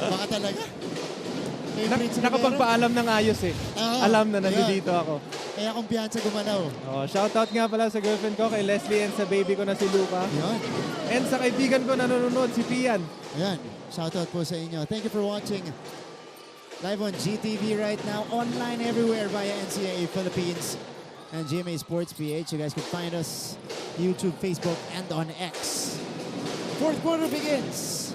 Baka talaga. Nakapagpaalam ng ayos eh. Alam na nandito ako. Kaya kumpiyansa gumalaw. Oh, shoutout nga pala sa girlfriend ko, kay Leslie, and sa baby ko na si Luca. Yun. And sa kaibigan ko na nanonood, si Pian. Ayan. Shoutout po sa inyo. Thank you for watching. Live on GTV right now. Online everywhere via NCAA Philippines and GMA Sports PH. You guys can find us YouTube, Facebook, and on X. Fourth quarter begins.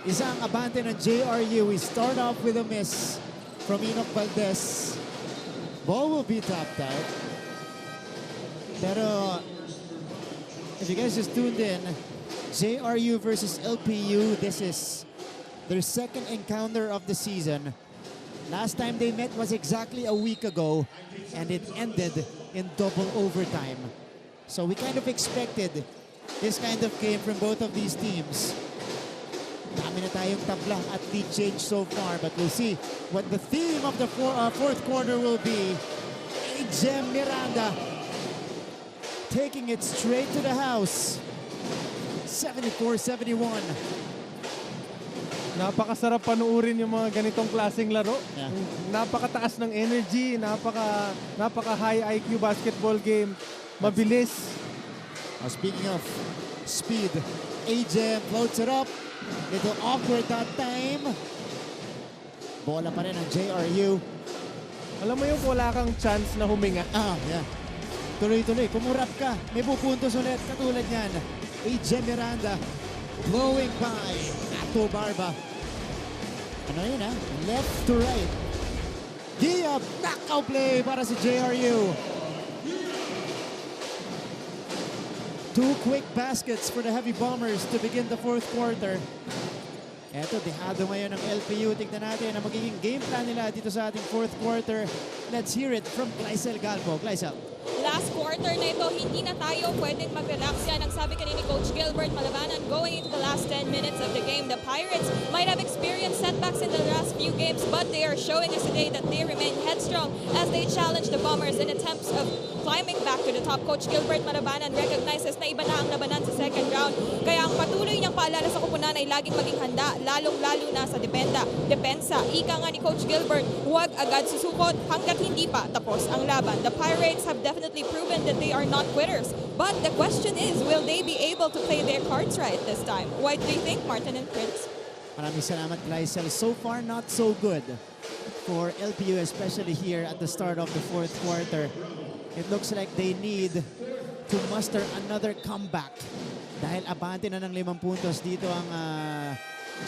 Isang abante ng JRU. We start off with a miss from Enoch Valdez. Ball will be tapped out. Pero if you guys just tuned in, JRU versus LPU, this is their second encounter of the season. Last time they met was exactly a week ago, and it ended in double overtime. So we kind of expected this kind of game from both of these teams. Dami na tayong tabla at lead change so far, but we'll see what the theme of the fourth quarter will be. Jem Miranda taking it straight to the house. 74-71. Napakasarap panuurin yung mga ganitong klaseng laro. Yeah. Napakataas ng energy, napaka high IQ basketball game. Mabilis. Speaking of speed, Jem floats it up. Little awkward that time. Bola pa rin ang JRU. Alam mo yung wala kang chance na huminga. Yeah. Tuloy-tuloy, kumurap ka. May pupuntos ulit katulad yan. Jem Miranda blowing by Ato Barba. Ano yun left to right. Diab, knockout play para si JRU. Two quick baskets for the Heavy Bombers to begin the fourth quarter. Eto, dehado ngayon ng LPU. Tignan natin ang magiging game plan nila dito sa ating fourth quarter. Let's hear it from Gleisel Galpo. Gleisel. Last quarter na ito, hindi na tayo pwedeng mag-relax. Yan ang sabi kanina ni Coach Gilbert Malabanan going into the last 10 minutes of the game. The Pirates might have experienced setbacks in the last few games, but they are showing us today that they remain headstrong as they challenge the Bombers in attempts of climbing back to the top. Coach Gilbert Malabanan recognizes na iba na ang labanan sa second round. Kaya ang patuloy niyang paalala sa kupunan ay laging maging handa, lalong-lalo na sa depensa. Ika nga ni Coach Gilbert, huwag agad susukot hanggat hindi pa tapos ang laban. The Pirates have definitely proven that they are not quitters. But the question is, will they be able to play their cards right this time? What do you think, Martin and Prince? Maraming salamat, Gleisel. So far, not so good for LPU, especially here at the start of the fourth quarter. It looks like they need to muster another comeback. Dahil abante na ng 5 puntos dito ang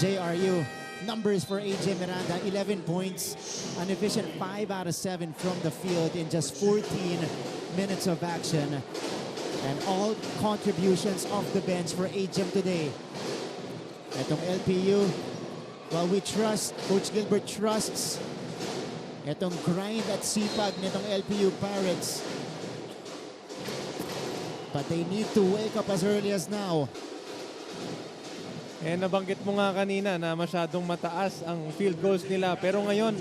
JRU. Numbers for AJ Miranda, 11 points, an efficient 5 out of 7 from the field in just 14 minutes of action. And all contributions off the bench for AJ today. Itong LPU, well, we trust, Coach Gilbert trusts itong grind at sipag nitong LPU Pirates. But they need to wake up as early as now. Nabanggit mo nga kanina na masyadong mataas ang field goals nila. Pero ngayon,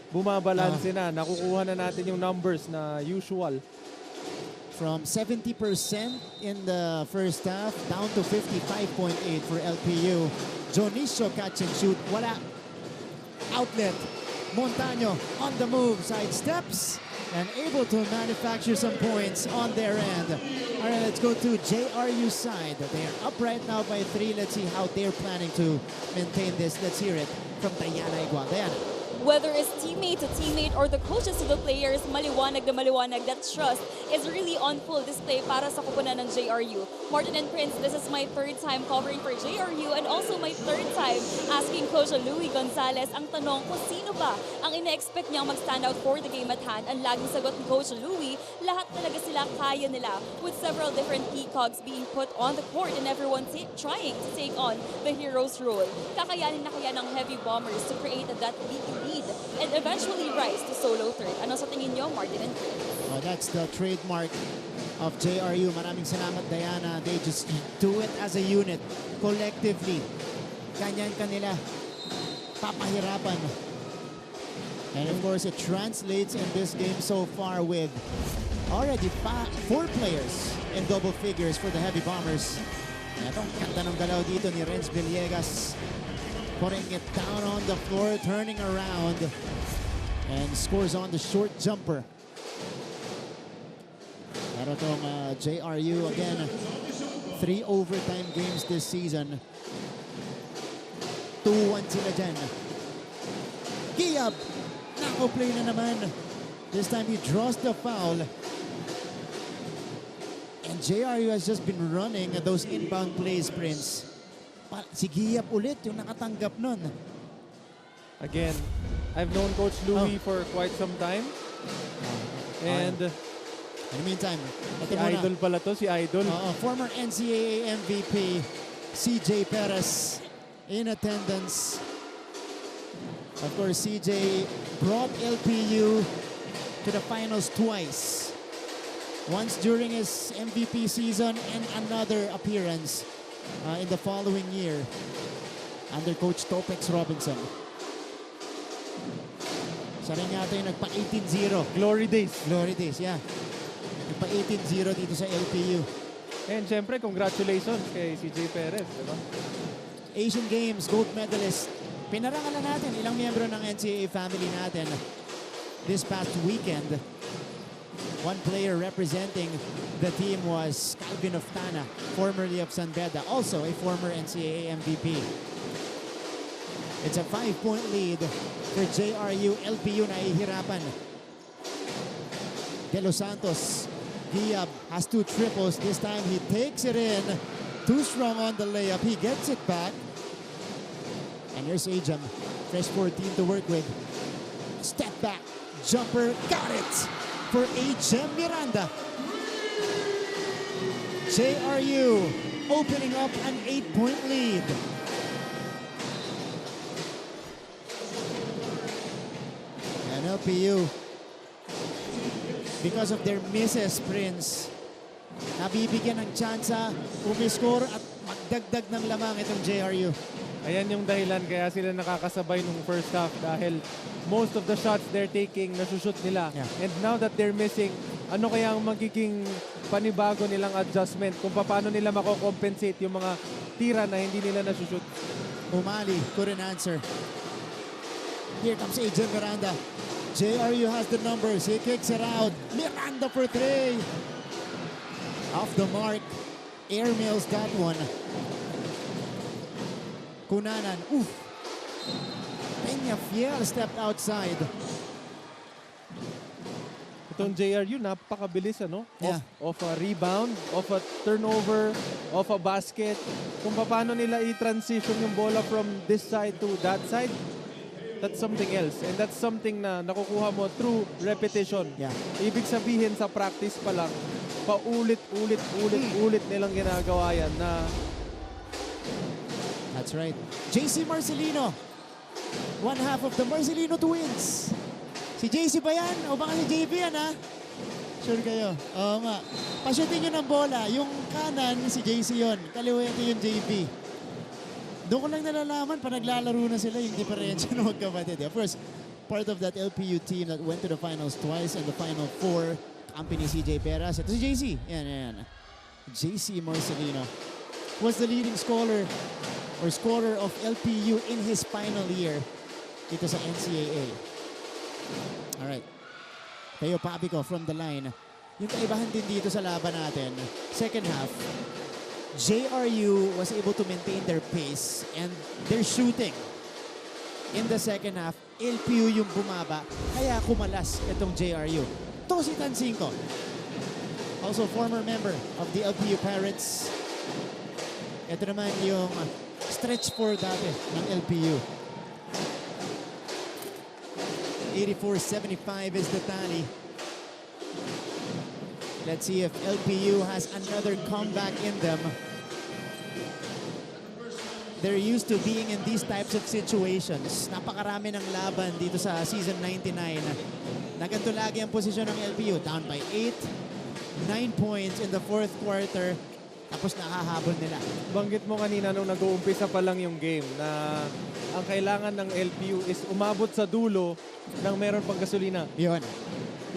bumabalanse na. Nakukuha na natin yung numbers na usual. From 70% in the first half down to 55.8 for LPU. Jonicio catch and shoot. Wala. Outlet. Montaño on the move. Side steps. And able to manufacture some points on their end. All right, let's go to JRU side. They are up right now by 3. Let's see how they're planning to maintain this. Let's hear it from Diana Igual. Diana. Whether it's teammate to teammate or the coaches to the players, maliwanag na maliwanag that trust is really on full display para sa kupunan ng JRU. Martin and Prince, this is my 3rd time covering for JRU and also my 3rd time asking Coach Louie Gonzalez ang tanong kung sino ba ang ina-expect niyang mag-stand out for the game at hand. Ang laging sagot ni Coach Louie, lahat talaga sila kaya nila with several different peacocks being put on the court and everyone trying to take on the hero's role. Kakayanin na kaya ng Heavy Bombers to create that big lead and eventually rise to solo third. Ano sa tingin niyo, Martin and Chris? Oh, that's the trademark of JRU. Maraming salamat, Diana. They just do it as a unit, collectively. Ganyan kanila papahirapan. And of course, it translates in this game so far with already 4 players in double figures for the Heavy Bombers. Itong kanta ng galaw dito ni Renz Villegas. putting it down on the floor, turning around, and scores on the short jumper. Pero itong JRU, again, 3 overtime games this season. 2-1 sila dyan. Giyab! Nako-play na naman. This time he draws the foul. And JRU has just been running those inbound plays, Prince. Si Giyab ulit yung nakatanggap nun. Again, I've known Coach Louie for quite some time. And in the meantime, si Idol pala to, si Idol. Former NCAA MVP, CJ Perez, in attendance. Of course, CJ brought LPU to the finals twice. Once during his MVP season and another appearance in the following year under Coach Topex Robinson. Siya rin yata yung nagpa 18-0. Glory days. Glory days, yeah. Nagpa 18-0 dito sa LPU. And syempre, congratulations kay CJ Perez, diba? Asian Games gold medalist. Pinarangalan natin ilang miyembro ng NCAA family natin this past weekend. One player representing the team was Calvin Oftana, formerly of San Beda, also a former NCAA MVP. It's a 5-point lead for JRU. LPU nahihirapan. De Los Santos, Giyab has 2 triples. This time he takes it in. Too strong on the layup. He gets it back. And here's Ajam, fresh 14 to work with. Step back, jumper, got it for Ajam Miranda. JRU opening up an 8-point lead. And LPU, because of their misses, Prince, nabibigyan ng tsansa, umiscore at magdagdag ng lamang itong JRU. Ayan yung dahilan kaya sila nakakasabay nung first half dahil most of the shots they're taking, nasushoot nila. Yeah. And now that they're missing, ano kaya ang magiging panibago nilang adjustment kung paano nila mako-compensate yung mga tira na hindi nila nasushoot? Umali couldn't answer. Here comes Ajam Miranda. JRU has the numbers. He kicks it out. Miranda for 3. Off the mark. Airmails that one. Kunanan. Oof. Peña Fiel stepped outside. Itong JRU, napakabilis, ano? Yeah. Of a rebound, of a turnover, of a basket. Kung paano nila i-transition yung bola from this side to that side, that's something else. And that's something na nakukuha mo through repetition. Yeah. Ibig sabihin sa practice pa lang, paulit-ulit nilang ginagawa yan na That's right. JC Marcelino. One half of the Marcelino twins. Si JC ba yan? O baka si JB yan, ha? Sure kayo? Oo nga. Pasyutin nyo ng bola. Yung kanan, si JC yun. Kaliwa ito yung JB. Doon ko lang nalalaman pa naglalaro na sila yung diferensya ng magkapatid. Of course, part of that LPU team that went to the finals twice and the final 4, company CJ Perez. Ito si JC. Yan. JC Marcelino was the leading scorer of LPU in his final year dito sa NCAA. Alright. Teo Pabico from the line. Yung kaibahan din dito sa laban natin, second half, JRU was able to maintain their pace and their shooting. In the second half, LPU yung bumaba, kaya kumalas itong JRU. Tosi Tancinco, also former member of the LPU Pirates. Ito naman yung stretch 4 dati ng LPU. 84-75 is the tally. Let's see if LPU has another comeback in them. They're used to being in these types of situations. Napakarami ng laban dito sa season 99. Naganto lagi ang posisyon ng LPU. Down by 8, 9 points in the fourth quarter. Tapos nakahabol nila. Banggit mo kanina nung nag-uumpisa pa lang yung game na ang kailangan ng LPU is umabot sa dulo ng meron pang gasolina. Yun.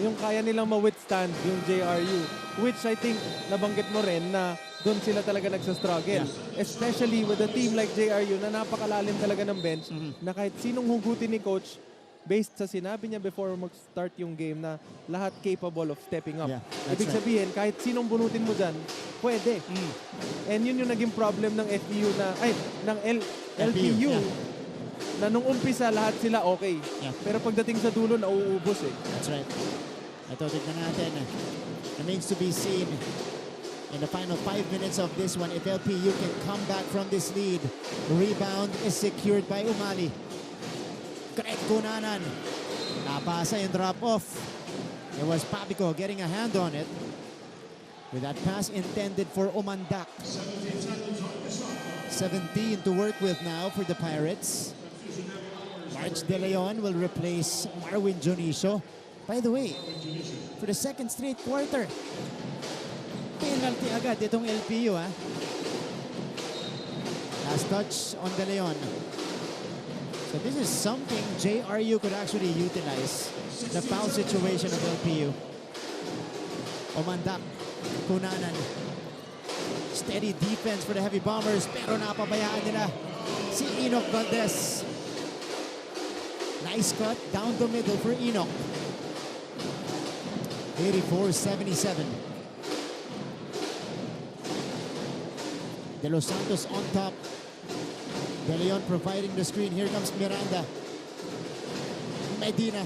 Yung kaya nilang ma-withstand yung JRU. Which I think nabanggit mo rin na doon sila talaga nagsastruggle. Especially with a team like JRU na napakalalim talaga ng bench na kahit sinong hugutin ni coach, based sa sinabi niya before mag-start yung game na lahat capable of stepping up. Yeah, that's Ibig sabihin, kahit sinong bunutin mo dyan, pwede. And yun yung naging problem ng FPU ng LPU. Yeah. Na nung umpisa, lahat sila okay. Yeah. Pero pagdating sa dulo, nauubos eh. That's right. Ito, tignan natin. Remains to be seen in the final 5 minutes of this one if LPU can come back from this lead. Rebound is secured by Umali. Correct, Kunanan. Napasa yung drop-off. It was Pabico getting a hand on it. With that pass intended for Omandak. 17 to work with now for the Pirates. March De Leon will replace Marwin Jonicio. By the way, for the second straight quarter, penalty agad itong LPU, ha? Last touch on De Leon. So this is something JRU could actually utilize, the foul situation of LPU. Omandak, Kunanan. Steady defense for the Heavy Bombers, pero napabayaan nila si Enoch Valdez. Nice cut down the middle for Enoch. 84-77. De Los Santos on top. De Leon providing the screen. Here comes Miranda. Medina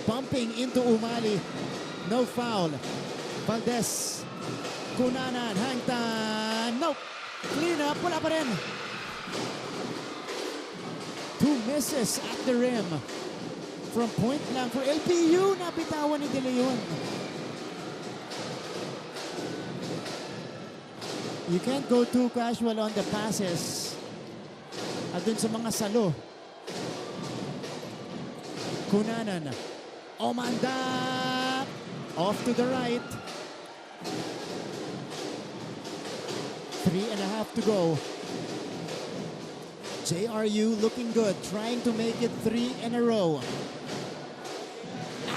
bumping into Umali. No foul. Valdez. Kunanan. Hangtan. Nope. Clean up. Wala pa rin. 2 misses at the rim. From point blank for LPU. Napitawan ni De Leon. You can't go too casual on the passes. At dun sa mga salo. Kunanan. Omanda. Off to the right. 3.5 to go. JRU looking good. Trying to make it 3 in a row.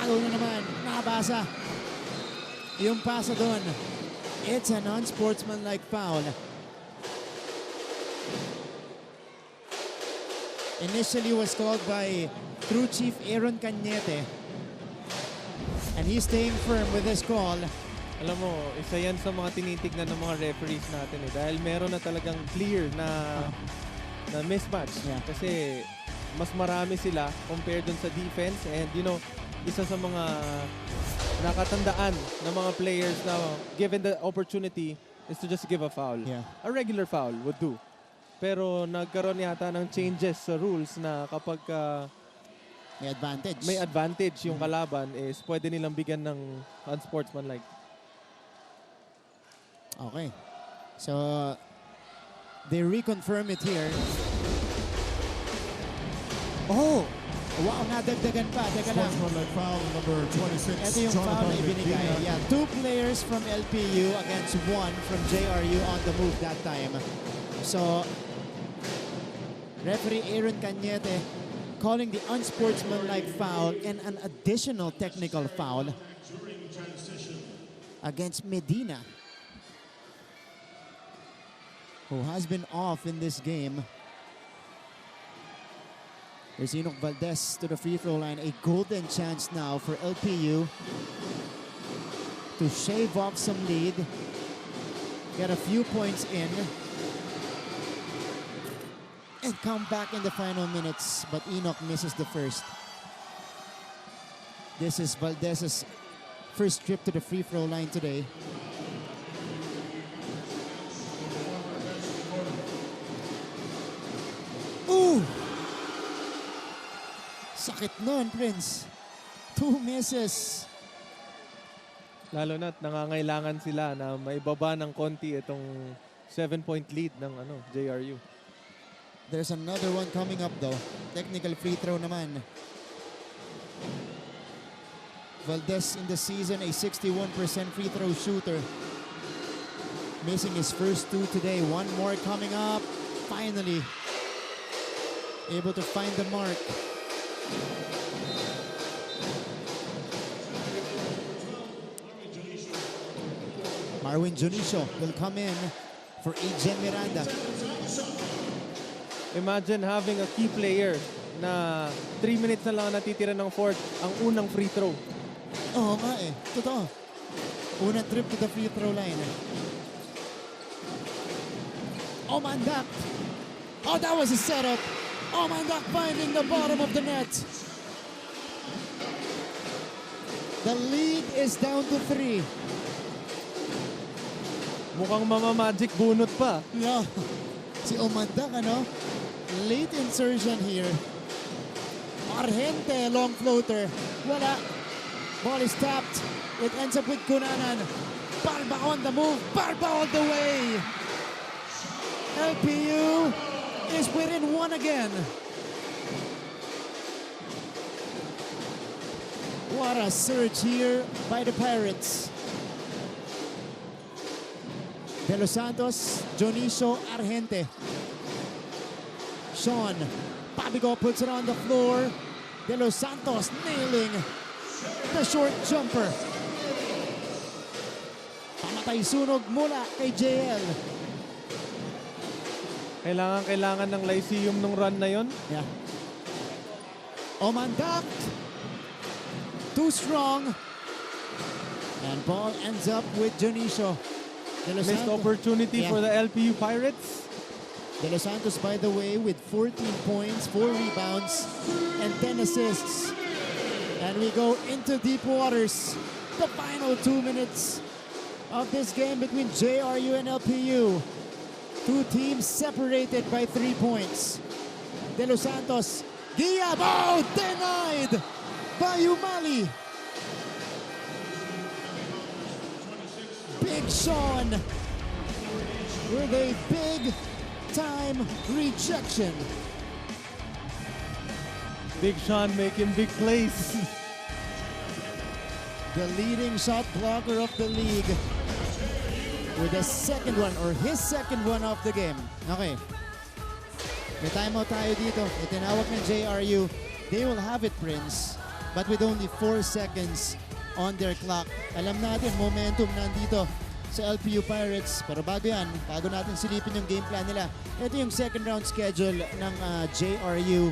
Agaw na naman. Nabasa. Yung pasa doon. It's an unsportsmanlike foul. Initially was called by crew chief Aaron Cañete. And he's staying firm with this call. Alam mo, isa yan sa mga tinitignan ng mga referees natin eh. Dahil meron na talagang clear na mismatch. Yeah. Kasi mas marami sila compared dun sa defense. And you know, isa sa mga nakatandaan ng mga players na given the opportunity is to just give a foul. Yeah. A regular foul would do. Pero nagkaroon yata ng changes sa rules na kapag may advantage. Yung kalaban is pwede nilang bigyan ng unsportsmanlike. Okay. So, they reconfirm it here. Oh! Wow, nadagdagan pa. Teka lang. Sportsmanlike foul number 26. Ito yung foul na ibinigay. Yeah, 2 players from LPU against 1 from JRU on the move that time. So, referee Aaron Cañete calling the unsportsmanlike foul and an additional technical foul against Medina, who has been off in this game. There's Enoch Valdez to the free throw line. A golden chance now for LPU to shave off some lead, get a few points in, and come back in the final minutes. But Enoch misses the first. This is Valdez's first trip to the free throw line today. Ooh! Sakit nun, Prince. 2 misses. Lalo na't nangangailangan sila na maibaba ng konti itong 7-point lead ng JRU. There's another one coming up though. Technical free throw naman. Valdez in the season, a 61% free throw shooter. Missing his first 2 today. One more coming up. Finally able to find the mark. Marwin Junicio will come in for AJ Miranda. Imagine having a key player na 3 minutes na lang natitira ng fourth, ang unang free throw. Oo nga eh. Totoo. Unang trip to the free throw line. Omandak. Oh, that was a setup. Omandak finding the bottom of the net. The lead is down to 3. Mukhang mamamagic bunot pa. Yeah. Si Omandak, ano? Late insertion here. Argente, long floater. Wala. Ball is tapped. It ends up with Cunanan. Barba on the move. Barba all the way. LPU is within 1 again. What a surge here by the Pirates. De Los Santos, Jonicio, Argente. Sean, Pabigo puts it on the floor. De Los Santos nailing the short jumper. Pamatay sunog mula kay JL. Kailangan ng Lyceum nung run na yon. Yeah. Omandak. Too strong. And ball ends up with Jonicio. De Los Missed Santos. opportunity Yeah. for the LPU Pirates. De Los Santos, by the way, with 14 points, 4 rebounds, and 10 assists. And we go into deep waters. The final 2 minutes of this game between JRU and LPU. Two teams separated by 3 points. De Los Santos, Giab, oh, denied by Umali. Big Sean with a big time rejection. Big Sean making big plays. The leading shot blocker of the league with the second one or his second one of the game. Okay. May timeout tayo dito. Itinawag ng JRU. They will have it, Prince, but with only 4 seconds on their clock. Alam natin, momentum nandito sa LPU Pirates. Pero bago yan, bago natin silipin yung game plan nila, ito yung second round schedule ng JRU.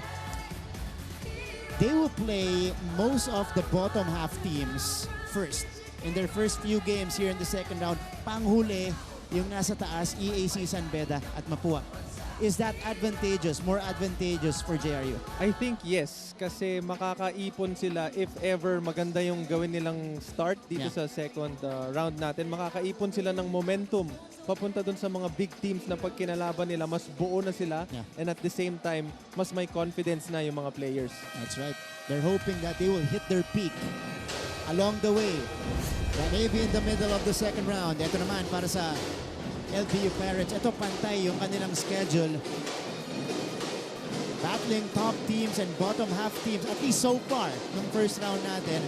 They will play most of the bottom half teams first. In their first few games here in the second round, panghuli yung nasa taas, EAC San Beda at Mapua. Is that advantageous, more advantageous for JRU? I think yes, kasi makakaipon sila if ever maganda yung gawin nilang start dito Yeah. sa second round natin. Makakaipon sila ng momentum papunta dun sa mga big teams na pag kinalaban nila, mas buo na sila. Yeah. And at the same time, mas may confidence na yung mga players. That's right. They're hoping that they will hit their peak along the way. That maybe in the middle of the second round. Ito naman para sa LPU Pirates. Ito pantay yung kanilang schedule. Battling top teams and bottom half teams, at least so far, yung first round natin.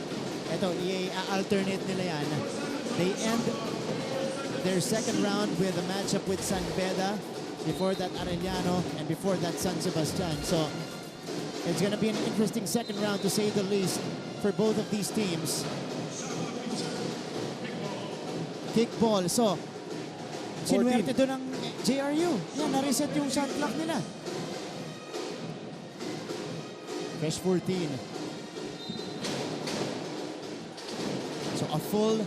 Ito, i-alternate nila yan. They end their second round with a matchup with San Beda. Before that, Arellano. And before that, San Sebastian. So, it's gonna be an interesting second round to say the least for both of these teams. Kickball. So, sinuwerte doon ng JRU. Yan, na-reset yung shot clock nila. Fresh 14. So a full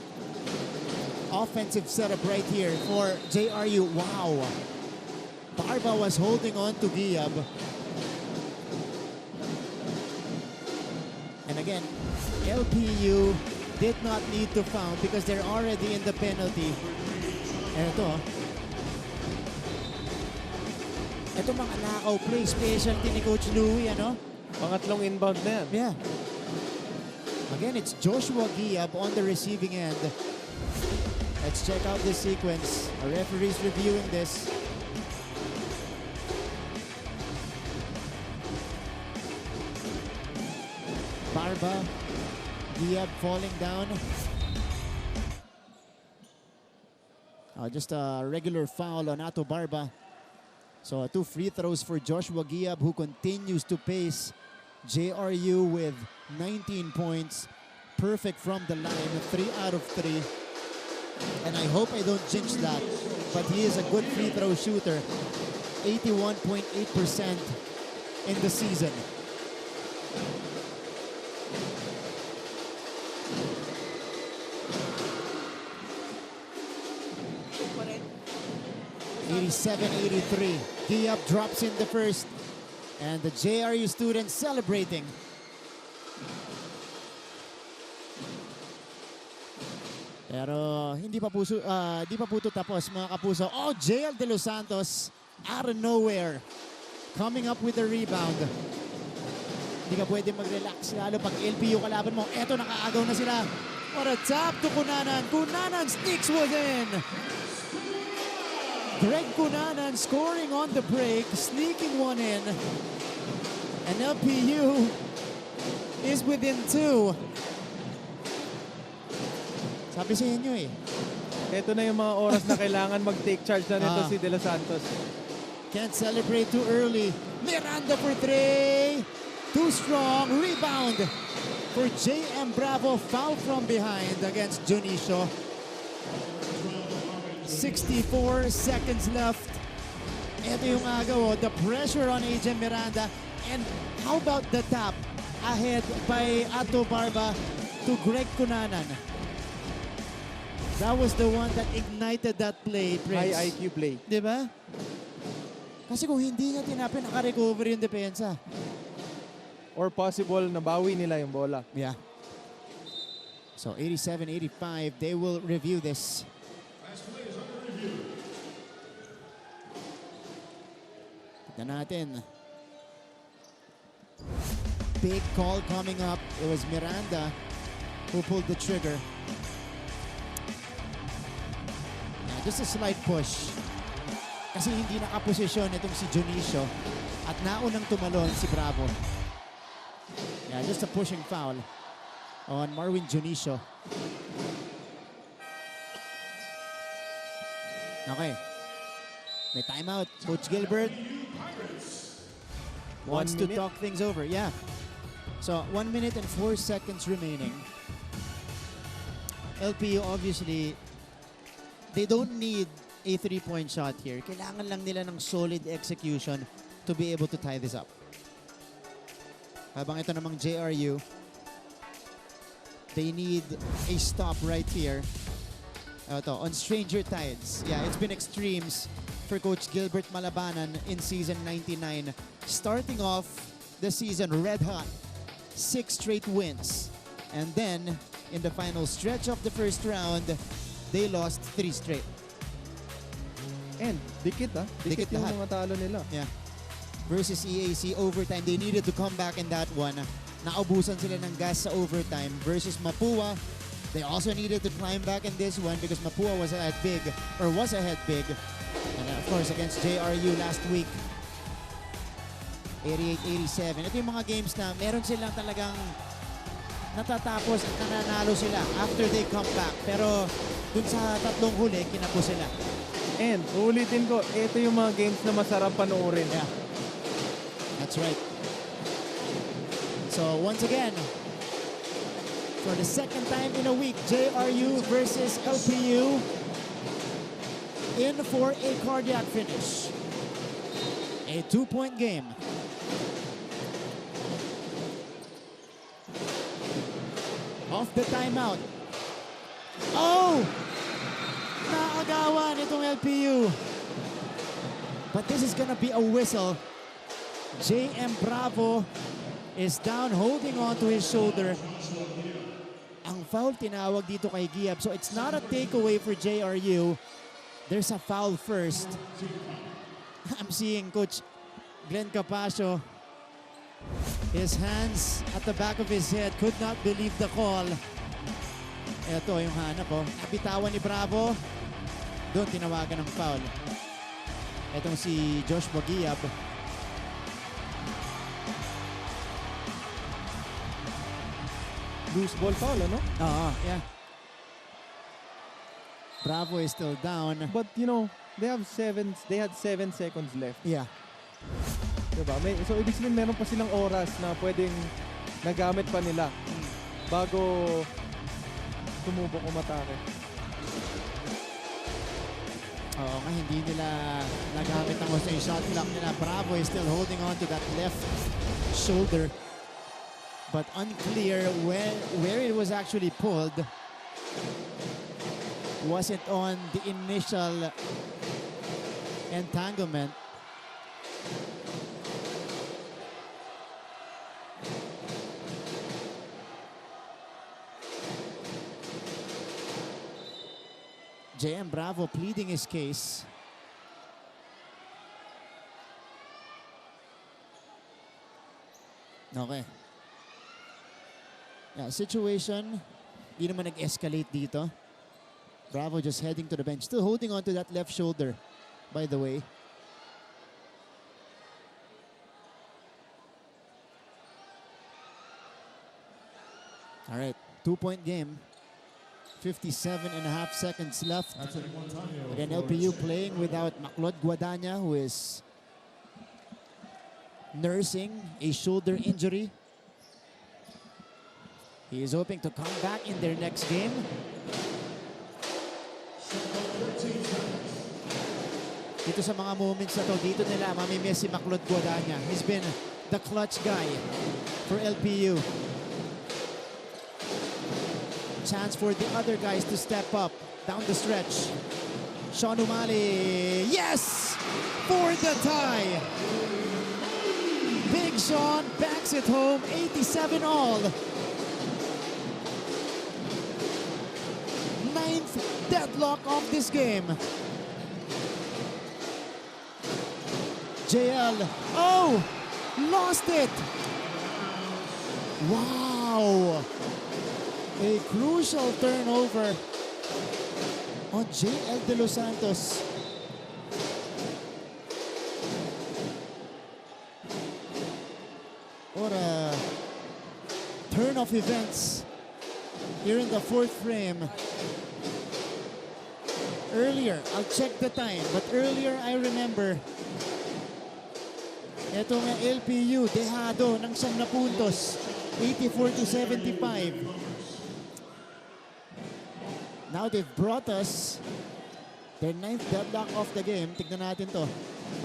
offensive setup right here for JRU. Wow. Barba was holding on to Giab. And again, LPU did not need to foul because they're already in the penalty. And ito mga nakaw play, specialty ni Coach Louie, ano? Pangatlong inbound na yan. Yeah. Again, it's Joshua Giab on the receiving end. Let's check out this sequence. Our referee's reviewing this. Barba, Giab falling down. Just a regular foul on Ato Barba. So 2 free throws for Joshua Giab, who continues to pace JRU with 19 points. Perfect from the line, 3 out of 3. and I hope I don't jinx that, but he is a good free throw shooter. 81.8% in the season. (87-83). Giap drops in the first, and the JRU students celebrating. Pero hindi pa po ito tapos, mga kapuso. Oh, JL De Los Santos out of nowhere coming up with a rebound. Hindi ka pwede mag-relax lalo pag LPU kalaban mo. Eto, nakaagaw na sila. What a tap to Cunanan. Cunanan sneaks within. Greg Cunanan scoring on the break, sneaking one in. And LPU is within 2. Sabi sa inyo eh. Ito na yung mga oras na kailangan mag-take charge na nito si De Los Santos. Can't celebrate too early. Miranda for 3. Too strong. Rebound for JM Bravo. Foul from behind against Junicio. 64 seconds left. Ito yung agaw. The pressure on AJ Miranda. And how about the tap ahead by Ato Barba to Greg Cunanan? That was the one that ignited that play, Prince. High IQ play. Diba? Kasi kung hindi niya tinapin, naka-recover yung depensa. Or possible na bawi nila yung bola. Yeah. So 87-85, they will review this. Tignan natin. Big call coming up. It was Miranda who pulled the trigger. Just a slight push. Kasi hindi nakaposisyon itong si Junicio at naunang tumalon si Bravo. Yeah, just a pushing foul on Marwin Junicio. Okay. May timeout. Coach Gilbert wants to talk things over. Yeah. So 1 minute and 4 seconds remaining. LPU obviously, they don't need a 3-point shot here. Kailangan lang nila ng solid execution to be able to tie this up. Habang ito namang JRU, they need a stop right here. Ito, on Stranger Tides. Yeah, it's been extremes for Coach Gilbert Malabanan in season 99. Starting off the season red hot, 6 straight wins. And then, in the final stretch of the first round, they lost 3 straight. And dikit Dikit yung lahat. mga talo nila. Yeah. Versus EAC overtime, they needed to come back in that one. Naubusan sila ng gas sa overtime. Versus Mapua, they also needed to climb back in this one because Mapua was ahead big. And of course, against JRU last week, 88-87. Ito yung mga games na meron silang talagang natatapos at nananalo sila after they come back. Pero dun sa tatlong huli, kinapo sila. And ulitin ko, ito yung mga games na masarap panoorin. Yeah. That's right. So once again, for the second time in a week, JRU versus LPU in for a cardiac finish. A 2-point game. Off the timeout. Oh! Naagawan itong LPU. But this is gonna be a whistle. JM Bravo is down, holding on to his shoulder. Ang foul tinawag dito kay Giab. So it's not a takeaway for JRU. There's a foul first. I'm seeing Coach Glenn Capasio. His hands at the back of his head, could not believe the call. Ito yung hanap ko. Nabitawan ni Bravo. Doon tinawagan ng foul. Itong si Joshua Giab. Loose ball foul, ano? Yeah. Bravo is still down. But you know, they had 7 seconds left. Yeah. Diba? So ibig sabihin meron pa silang oras na pwedeng nagamit pa nila bago tumubok umatake. Oo nga, hindi nila nagamit ang gusto yung shot clock nila. Bravo is still holding on to that left shoulder. But unclear where it was actually pulled. Was it on the initial entanglement? JM Bravo pleading his case. Okay. Yeah, situation, di naman nag-escalate dito. Bravo just heading to the bench. Still holding on to that left shoulder, by the way. All right, 2-point game. 57.5 seconds left. Again, LPU playing without Maclod Guadagna, who is nursing a shoulder injury. He is hoping to come back in their next game. Dito sa mga moments na to, dito nila mamimiss si Maclod Guadagna. He's been the clutch guy for LPU. Chance for the other guys to step up down the stretch. Sean Umali, yes! For the tie! Big Sean backs it home, 87 all. 9th deadlock of this game. JL, oh! Lost it! Wow! A crucial turnover on JL De Los Santos. What a turn of events here in the 4th frame. Earlier, I'll check the time, but earlier I remember etong LPU dehado ng 9 na puntos, 84-75. Now they've brought us their 9th deadlock of the game. Tignan natin to.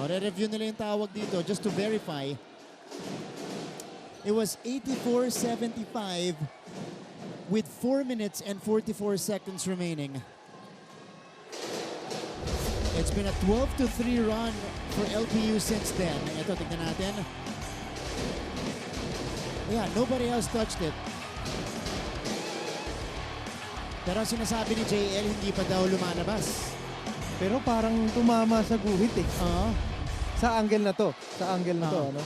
Re-review nila yung tawag dito just to verify. It was 84-75 with 4 minutes and 44 seconds remaining. It's been a 12-3 run for LPU since then. Ito, tignan natin. Yeah, nobody else touched it. Pero sinasabi ni JL, hindi pa daw lumalabas. Pero parang tumama sa guhit eh. Sa angle na to. Sa angle na to, ano?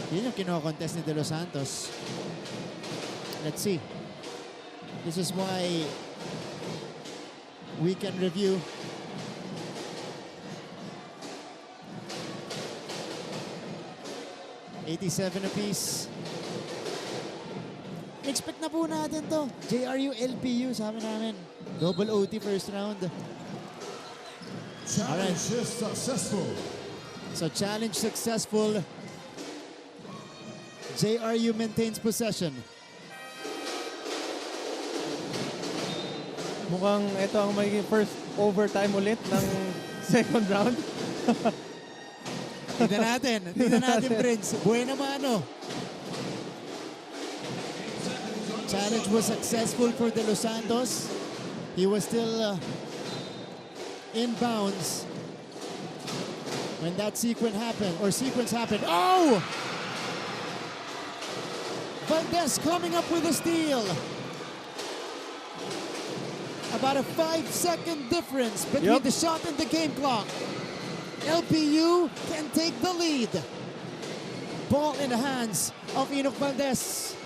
Yun yung kino-contest ni De Los Santos. Let's see. This is why we can review. $87 apiece. Expect na po natin to. JRU, LPU, sabi namin. Double OT first round. Challenge successful. So challenge successful. JRU maintains possession. Mukhang ito ang magiging first overtime ulit ng second round. Tignan natin, Prince. Buena mano. Challenge was successful for De Los Santos. He was still in bounds when that sequence happened. Oh! Valdez coming up with a steal. About a 5-second difference between the shot and the game clock. LPU can take the lead. Ball in the hands of Enoch Valdez.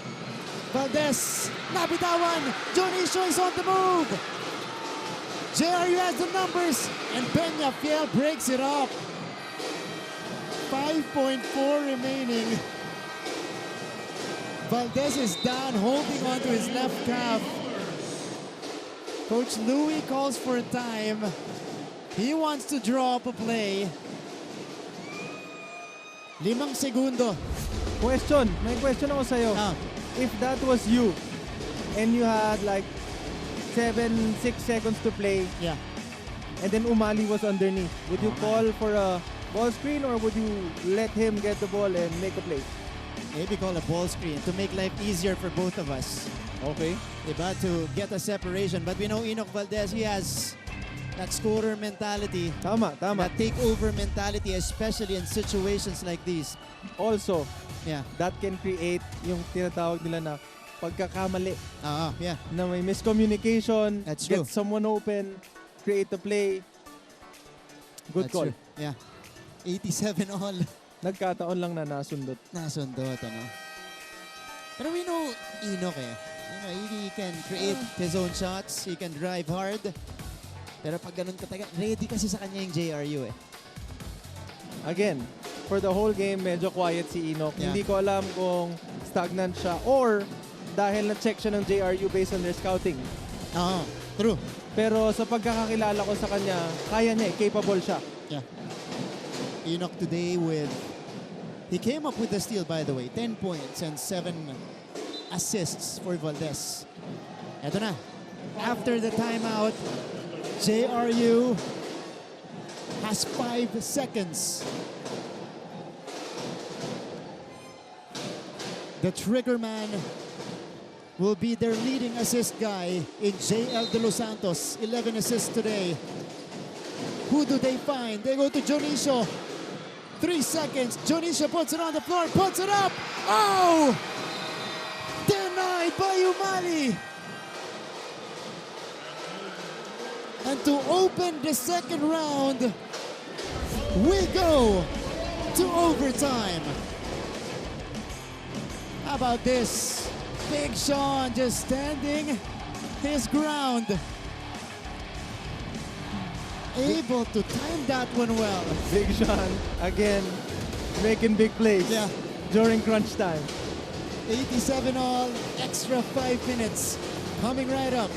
Valdez, nabitawan. Jonicio is on the move. JRU has the numbers, and Peña Fiel breaks it up. 5.4 remaining. Valdez is down, holding onto his left calf. Coach Louis calls for time. He wants to draw up a play. 5 segundo. Question. May question ako sa'yo. If that was you and you had like 6 seconds to play, Yeah. and then Umali was underneath. Would you call for a ball screen or would you let him get the ball and make a play? Maybe call a ball screen to make life easier for both of us. Okay. Diba? To get a separation. But we know Enoch Valdez, he has that scorer mentality, Tama. that takeover mentality, especially in situations like these. Also, Yeah. that can create yung tinatawag nila na pagkakamali, Yeah. na may miscommunication, That's get true. someone open, create a play. Good That's call. true. Yeah. 87 all. Nagkataon lang na nasundot. Nasundot, ano? Pero we know Enoch he can create his own shots. He can drive hard. Pero pag ganun katagal, ready kasi sa kanya yung JRU Again, for the whole game, medyo quiet si Enoch. Yeah. Hindi ko alam kung stagnant siya or dahil na-check siya ng JRU based on their scouting. True. Pero sa pagkakakilala ko sa kanya, kaya niya capable siya. Yeah. Enoch today he came up with the steal, by the way. 10 points and 7 assists for Valdez. Eto na. After the timeout, JRU has 5 seconds. The trigger man will be their leading assist guy in JL De Los Santos. 11 assists today. Who do they find? They go to Jonicio. 3 seconds. Jonicio puts it on the floor, puts it up. Oh! Denied by Umali. And to open the second round, we go to overtime. How about this? Big Sean just standing his ground. Able to time that one well. Big Sean, again, making big plays during crunch time. 87 all, extra 5 minutes coming right up.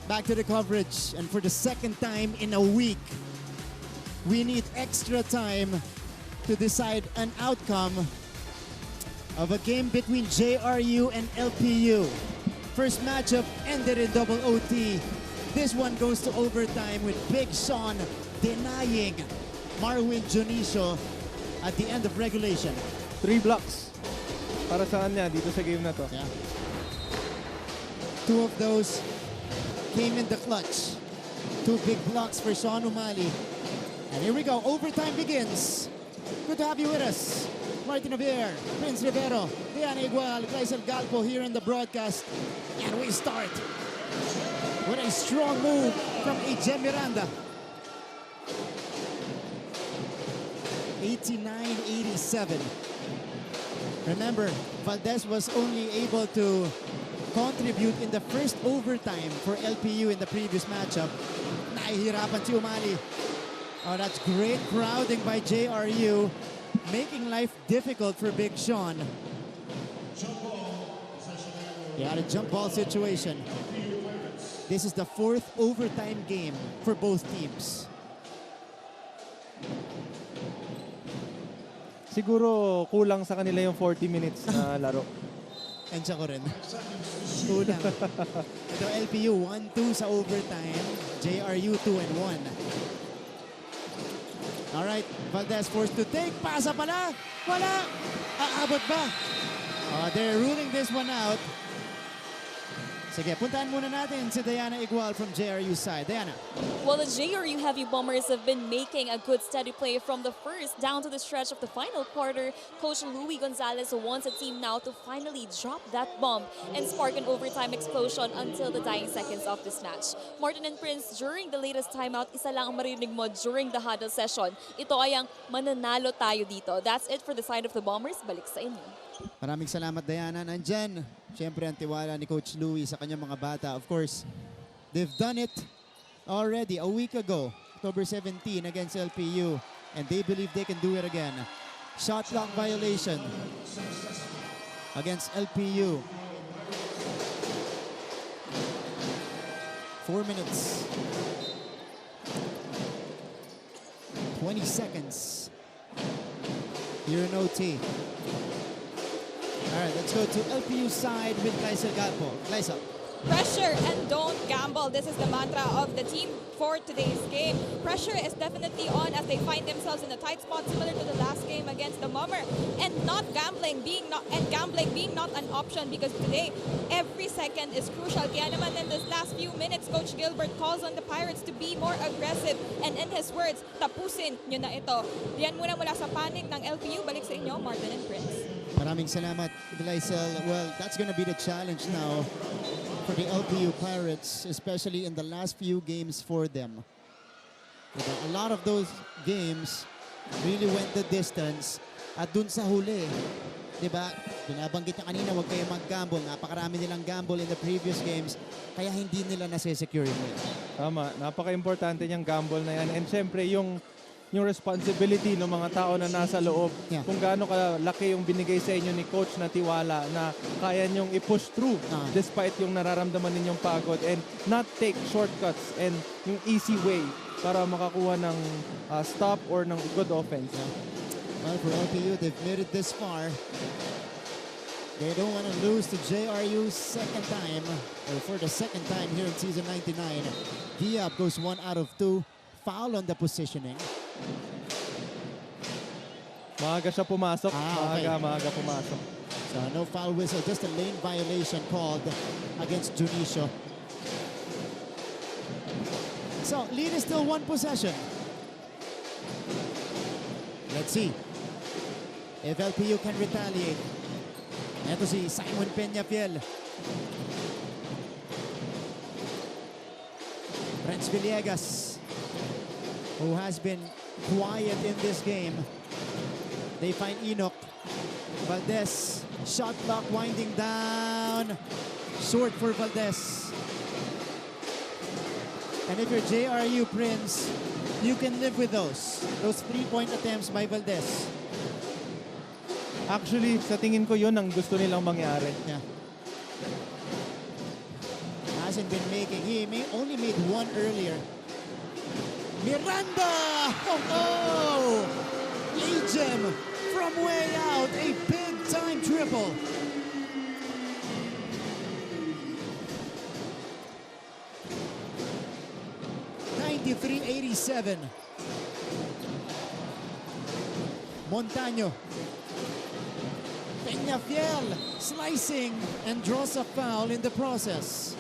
Back to the coverage, and for the second time in a week, we need extra time to decide an outcome of a game between JRU and LPU. First matchup ended in double OT. This one goes to overtime with Big Sean denying Marwin Jonicio at the end of regulation. 3 blocks para sa kanya dito sa game na to. Yeah. 2 of those came in the clutch. 2 big blocks for Sean Umali. And here we go. Overtime begins. Good to have you with us. Martin Javier, Prince Rivero, Diana Igual, Chrysel Galpo here in the broadcast. And we start with a strong move from AJ Miranda. 89-87. Remember, Valdez was only able to contribute in the first overtime for LPU in the previous matchup. Nahihirapan si Umali. Oh, that's great crowding by JRU, making life difficult for Big Sean. Yeah, the jump ball situation. This is the 4th overtime game for both teams. Siguro kulang sa kanila yung 40 minutes na laro. Kensya ko rin. Kulang. Ito LPU 1-2 sa overtime. JRU 2-1. Alright, Valdez forced to take. Pasa pala. Wala. Aabot ba? They're ruling this one out. Sige, puntahan muna natin si Diana Igual from JRU side. Diana. Well, the JRU Heavy Bombers have been making a good steady play from the first down to the stretch of the final quarter. Coach Louis Gonzalez wants a team now to finally drop that bomb and spark an overtime explosion until the dying seconds of this match. Martin and Prince, during the latest timeout, isa lang ang marinig mo during the huddle session. Ito ay ang mananalo tayo dito. That's it for the side of the Bombers. Balik sa inyo. Maraming salamat, Diana. Nandyan, syempre ang tiwala ni Coach Louis sa kanyang mga bata. Of course, they've done it already a week ago, October 17 against LPU, and they believe they can do it again. Shot clock violation against LPU. 4 minutes. 20 seconds. Here in OT. All right, let's go to LPU side with Gleisel Galpo. Gleisel. Pressure and don't gamble. This is the mantra of the team for today's game. Pressure is definitely on as they find themselves in a tight spot similar to the last game against the Mummer. And gambling being not an option because today every second is crucial. Kaya naman in this last few minutes, Coach Gilbert calls on the Pirates to be more aggressive. And in his words, tapusin nyo na ito. Yan muna mula sa panic ng LPU. Balik sa inyo, Martin and Prince. Maraming salamat, Gleisel. Well, that's going to be the challenge now for the LPU Pirates, especially in the last few games for them. A lot of those games really went the distance. At dun sa huli, diba, binabanggit niya kanina, huwag kayo mag-gamble. Napakarami nilang gamble in the previous games, kaya hindi nila nase-secure mo. Tama, napaka-importante niyang gamble na yan. And syempre, yung responsibility ng mga tao na nasa loob, kung gaano kalaki yung binigay sa inyo ni Coach na tiwala na kaya niyong i-push through despite yung nararamdaman ninyong pagod and not take shortcuts and yung easy way para makakuha ng stop or ng good offense. Well, for LPU, they've made it this far. They don't want to lose to JRU second time, or for the second time here in season 99. Diab goes 1 out of 2. Foul on the positioning. Maaga siya pumasok. Okay. Maaga pumasok. So no foul whistle, just a lane violation called against Junicio. So lead is still 1 possession. Let's see if LPU can retaliate. Ito si Simon Peñafiel. Renz Villegas, who has been quiet in this game. They find Enoch. Valdez, shot clock winding down. Short for Valdez. And if you're JRU, Prince, you can live with those 3-point attempts by Valdez. Actually, sa tingin ko yun ang gusto nilang mangyari. Yeah. Hasn't been making. He only made 1 earlier. Miranda! Oh no! A-Gem from way out. A big-time triple. .93-87. Montaño. Peñafiel slicing and draws a foul in the process.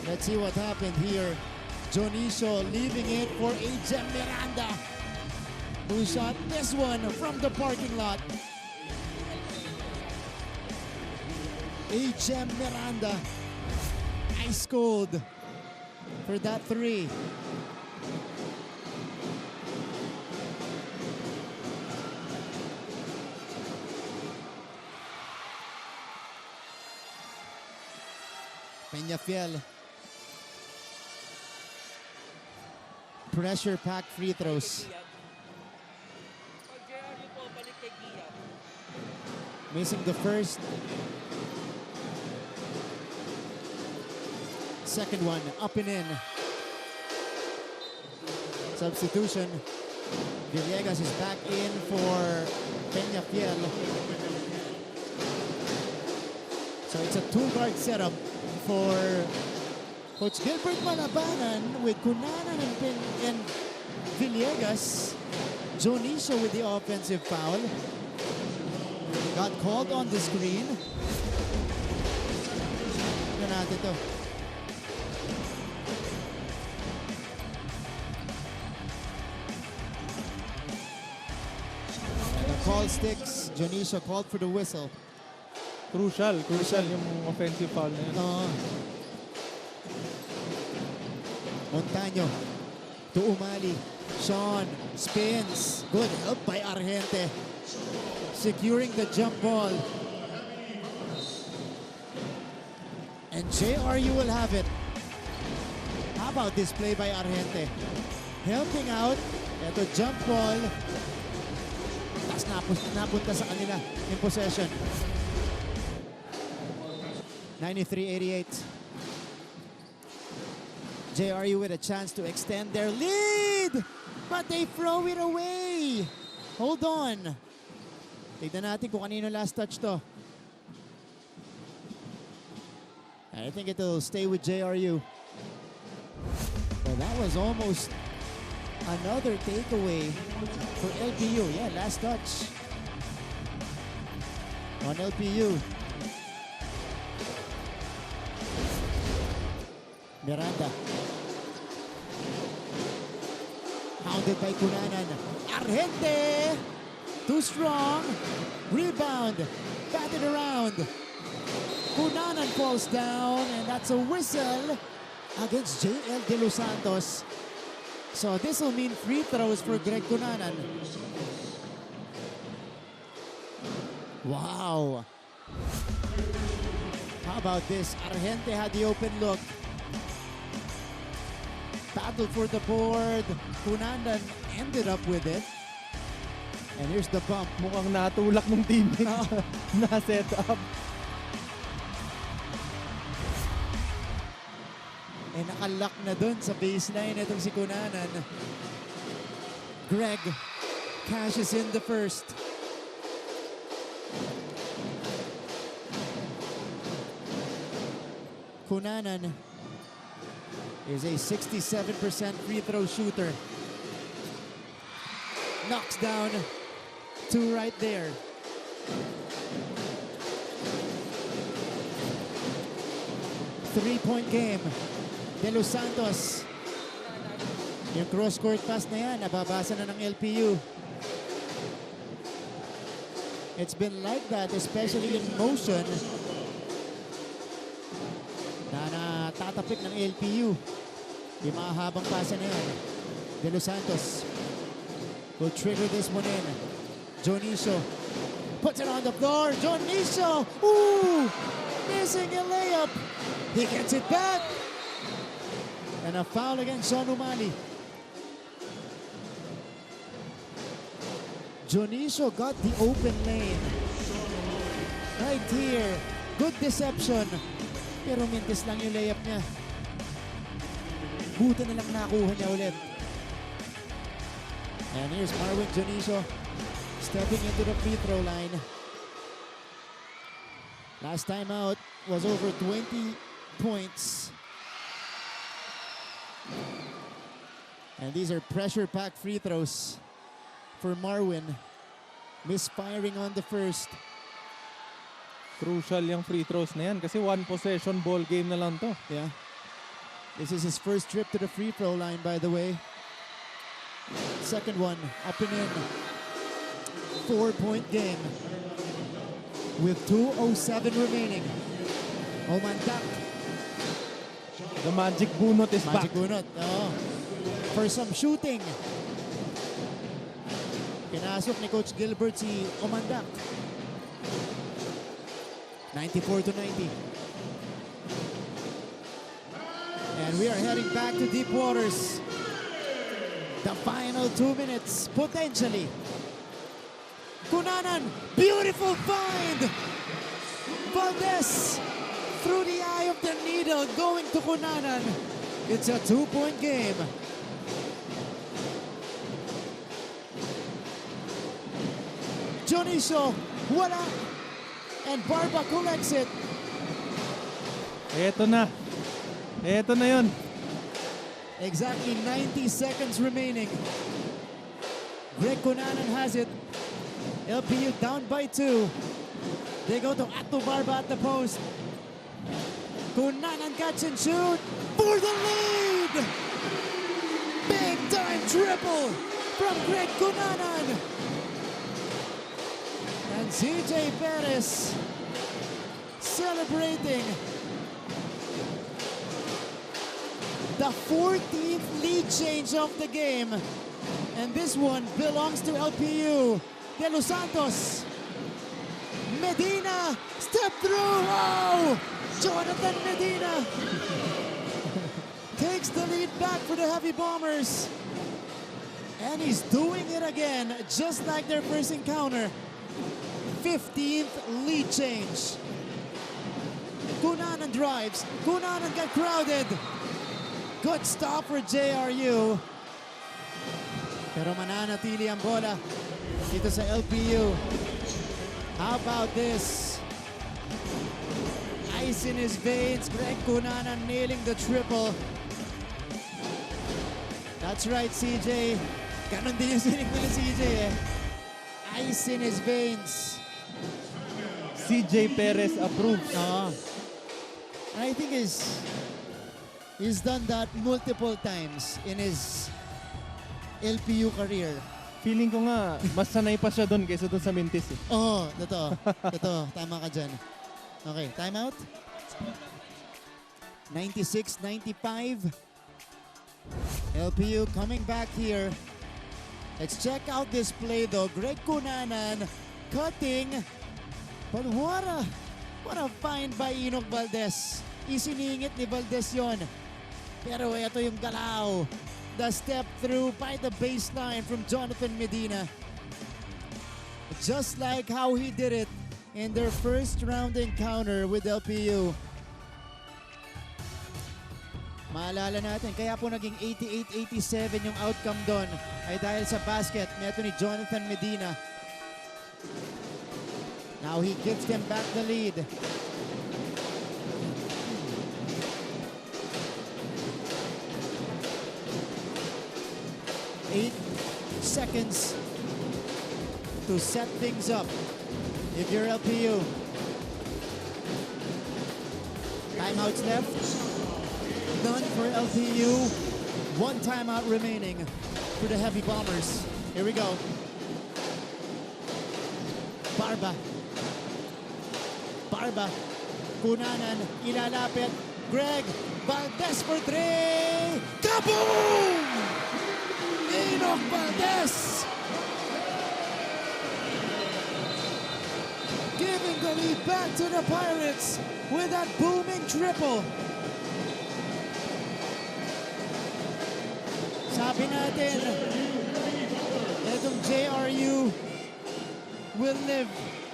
Let's see what happened here. Jonicio leaving it for A-Gem Miranda, who shot this one from the parking lot. A-Gem Miranda, ice cold for that 3. Peñafiel. Pressure pack free throws. Missing the first. Second one, up and in. Substitution. Villegas is back in for Peñafiel. So it's a 2-guard setup for Coach Gilbert Malabanan with Cunanan and Villegas. Jonicio with the offensive foul. Got called on the screen. natin to. And the call sticks. Dionisio called for the whistle. Crucial yung offensive foul na yun. Montaño to Umali. Sean spins. Good help by Argente. Securing the jump ball. And JRU will have it. How about this play by Argente? Helping out. Ito jump ball. Tapos napunta sa kanila in possession. 93-88. JRU with a chance to extend their lead. But they throw it away. Hold on. Tignan natin kung kanino last touch to. I think it'll stay with JRU. Well, that was almost another takeaway for LPU. Yeah, last touch on LPU. Miranda. Hounded by Cunanan. Argente! Too strong. Rebound. Batted around. Cunanan falls down, and that's a whistle against JL De Los Santos. So this will mean free throws for Greg Cunanan. Wow. How about this? Argente had the open look. Battle for the board. Cunanan ended up with it. And here's the bump. Mukhang natulak ng teammate na set up. Eh, nakalock na dun sa baseline itong si Cunanan. Greg cashes in the first. Cunanan is a 67% free throw shooter. Knocks down two right there. Three-point game. De Los Santos. Yung cross-court pass na yan, nababasa na ng LPU. It's been like that, especially in motion, na natatapik ng LPU. Yung mga habang pasa na yan. De Los Santos will trigger this one in. Dionisio puts it on the floor. Dionisio, ooh, missing a layup. He gets it back. And a foul against Sean Umali. Dionisio got the open lane. Right here. Good deception. Pero mintis lang yung layup niya. Buta na lang nakuha niya ulit. And here's Marwin Dionisio stepping into the free throw line. Last time out was over 20 points. And these are pressure-packed free throws for Marwin. Misfiring on the first. Crucial yung free throws na yan kasi one possession ball game na lang to. Yeah. This is his first trip to the free throw line, by the way. Second one, up and in. 4-point game with 2:07 remaining. Omandak. The magic bunot is back. Magic bunot. Oh. For some shooting. Pinasok ni Coach Gilbert si Omandak. 94-90. And we are heading back to deep waters. The final 2 minutes, potentially. Cunanan, beautiful find. Valdez through the eye of the needle, going to Cunanan. It's a 2-point game. Dionisio, wala. And Barba collects it. Eto na. Eto na yun. Exactly 90 seconds remaining. Greg Cunanan has it. LPU down by 2. They go to Ato Barba at the post. Cunanan catch and shoot for the lead! Big time triple from Greg Cunanan. And CJ Perez celebrating the 14th lead change of the game. And this one belongs to LPU. De Los Santos. Medina, step through. Oh! Jonathan Medina takes the lead back for the Heavy Bombers. And he's doing it again, just like their first encounter. 15th lead change. Cunanan drives. Cunanan got crowded. Good stop for JRU. Pero mananatili ang bola dito sa LPU. How about this? Ice in his veins. Greg Cunanan nailing the triple. That's right, CJ. Ganon din yung sinig nila CJ eh. Ice in his veins. CJ Perez approves. And I think he's done that multiple times in his LPU career. Feeling ko nga, mas sanay pa siya doon kaysa doon sa Mintis eh. Oo, totoo. Totoo, tama ka dyan. Okay, timeout. 96-95. LPU coming back here. Let's check out this play though. Greg Cunanan cutting. But what a find by Enoch Valdez. Isiningit ni Valdez yon. Pero ito yung galaw. The step through by the baseline from Jonathan Medina. Just like how he did it in their first round encounter with LPU. Maalala natin, kaya po naging 88-87 yung outcome doon ay dahil sa basket neto ni Jonathan Medina. Now he gives them back the lead. Eight seconds to set things up if you're LPU. Timeouts left. None for LPU. One timeout remaining for the Heavy Bombers. Here we go. Barba. Cunanan, ilalapit. Greg, Valdez for three. Kaboom! Enoch Valdez! Giving the lead back to the Pirates with that booming triple. Sabi natin, itong JRU will live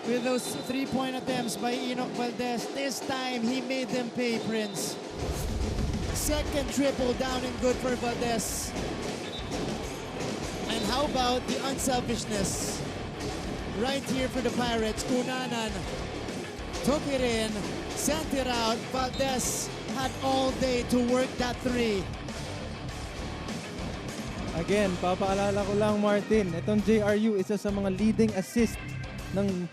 with those three-point attempts by Enoch Valdez. This time, he made them pay, Prince. Second triple down and good for Valdez. And how about the unselfishness? Right here for the Pirates, Cunanan took it in, sent it out. Valdez had all day to work that three. Again, papaalala ko lang, Martin, itong JRU isa sa mga leading assist ng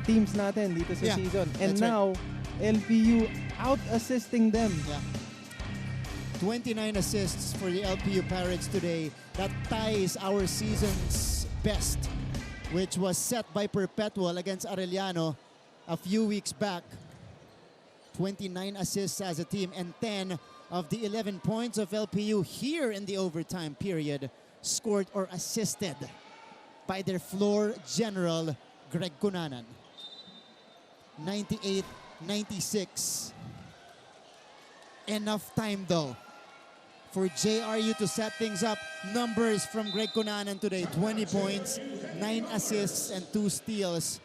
teams natin dito sa season. And now, LPU out-assisting them. Yeah. 29 assists for the LPU Pirates today. That ties our season's best, which was set by Perpetual against Arellano a few weeks back. 29 assists as a team, and 10 of the 11 points of LPU here in the overtime period scored or assisted by their floor general, Greg Cunanan. 98-96. Enough time though for JRU to set things up. Numbers from Greg Cunanan today: 20 points, 9 assists, and 2 steals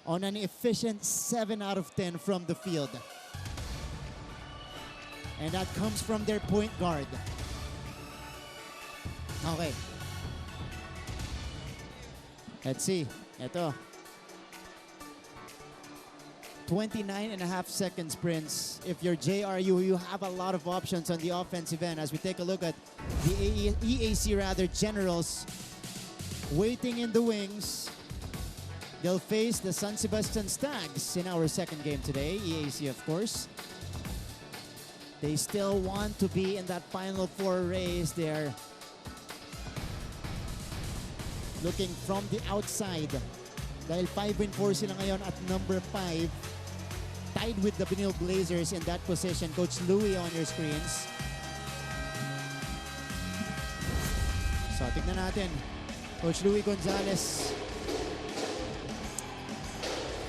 on an efficient 7 out of 10 from the field. And that comes from their point guard. Okay. Let's see. Ito. 29 and a half seconds, Prince. If you're JRU, you have a lot of options on the offensive end. As we take a look at the EAC Generals waiting in the wings. They'll face the San Sebastian Stags in our second game today. EAC, of course. They still want to be in that Final Four race. They're looking from the outside. Dahil 5-4 sila ngayon at number 5. Tied with the Benil Blazers in that position. Coach Louie on your screens. So, tignan natin. Coach Louie Gonzalez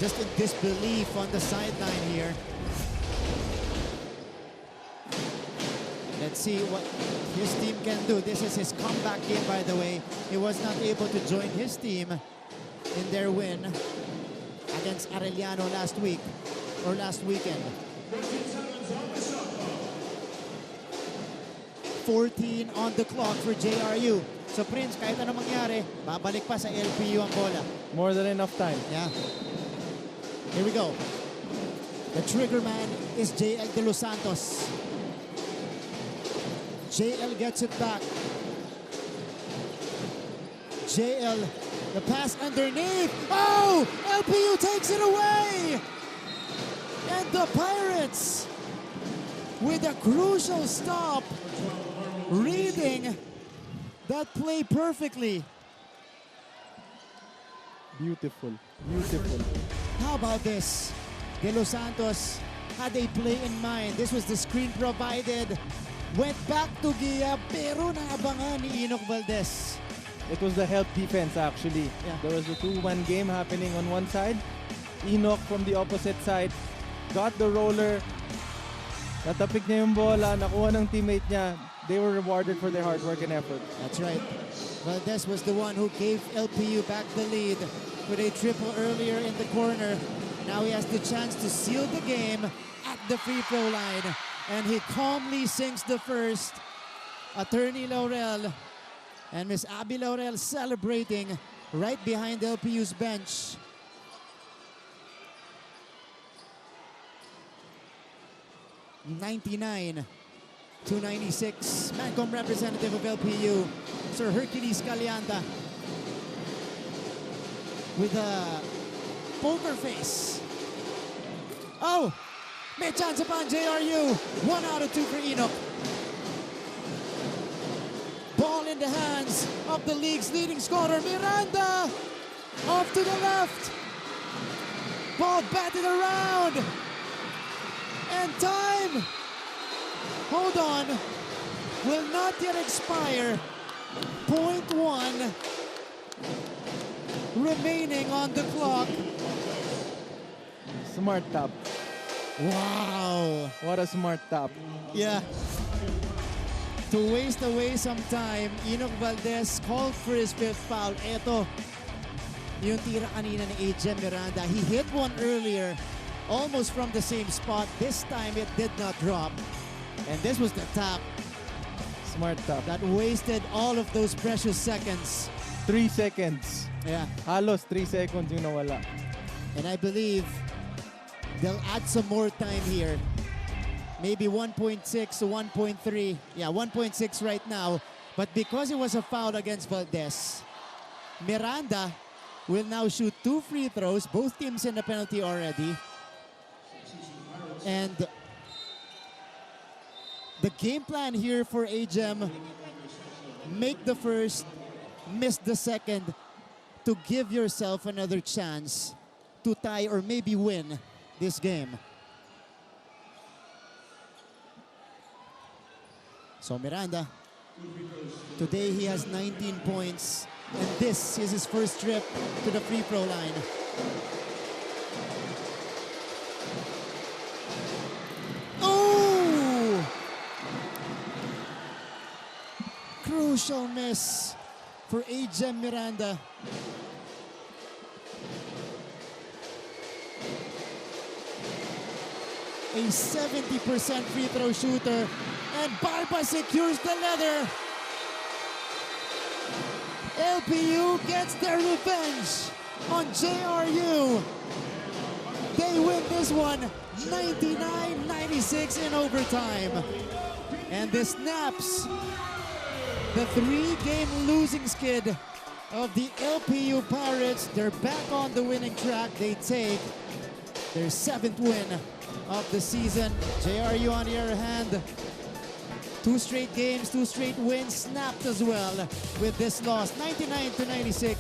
just in disbelief on the sideline here. Let's see what his team can do. This is his comeback game, by the way. He was not able to join his team in their win against Arellano last week or last weekend. 14 on the clock for JRU. So Prince, kahit anong mangyari, babalik pa sa LPU ang bola. More than enough time. Yeah. Here we go. The trigger man is JL De Los Santos. JL gets it back. JL, the pass underneath. Oh! LPU takes it away! And the Pirates, with a crucial stop, reading that play perfectly. Beautiful. Beautiful. How about this? De Los Santos had a play in mind. This was the screen provided. Went back to Gia, pero naabangan ni Enoch Valdez. It was the help defense actually. Yeah. There was a 2-1 game happening on one side. Enoch from the opposite side got the roller. Natapik niya yung bola, nakuha ng teammate niya. They were rewarded for their hard work and effort. That's right. Valdez was the one who gave LPU back the lead with a triple earlier in the corner. Now he has the chance to seal the game at the free throw line. And he calmly sinks the first. Attorney Laurel and Miss Abby Laurel celebrating right behind LPU's bench. $99 to $96. Mancom representative of LPU, Sir Hercules Calianta, with a poker face. Oh! May chance upon JRU. 1 out of 2 for Enoch. Ball in the hands of the league's leading scorer, Miranda. Off to the left. Ball batted around. And time, hold on, will not yet expire. 0.1 remaining on the clock. Smart tap. Wow. What a smart tap. Yeah. To waste away some time, Enoch Valdez called for his 5th foul. Eto, yung tira kanina ni AJ Miranda. He hit one earlier, almost from the same spot. This time it did not drop. And this was the tap Smart tap. that wasted all of those precious seconds. 3 seconds. Yeah. Halos 3 seconds yung nawala. And I believe they'll add some more time here. Maybe 1.6 to 1.3. Yeah, 1.6 right now. But because it was a foul against Valdez, Miranda will now shoot 2 free throws. Both teams in the penalty already. And the game plan here for AGEM, make the first, miss the second, to give yourself another chance to tie or maybe win this game. So Miranda, today he has 19 points, and this is his first trip to the free throw line. Oh! Crucial miss for AGEM Miranda. A 70% free throw shooter, and Barba secures the leather. LPU gets their revenge on JRU. They win this one 99-96 in overtime. And this snaps the 3-game losing skid of the LPU Pirates. They're back on the winning track. They take their 7th win of the season. JRU on the other hand, 2 straight games, 2 straight wins, snapped as well with this loss, 99-96.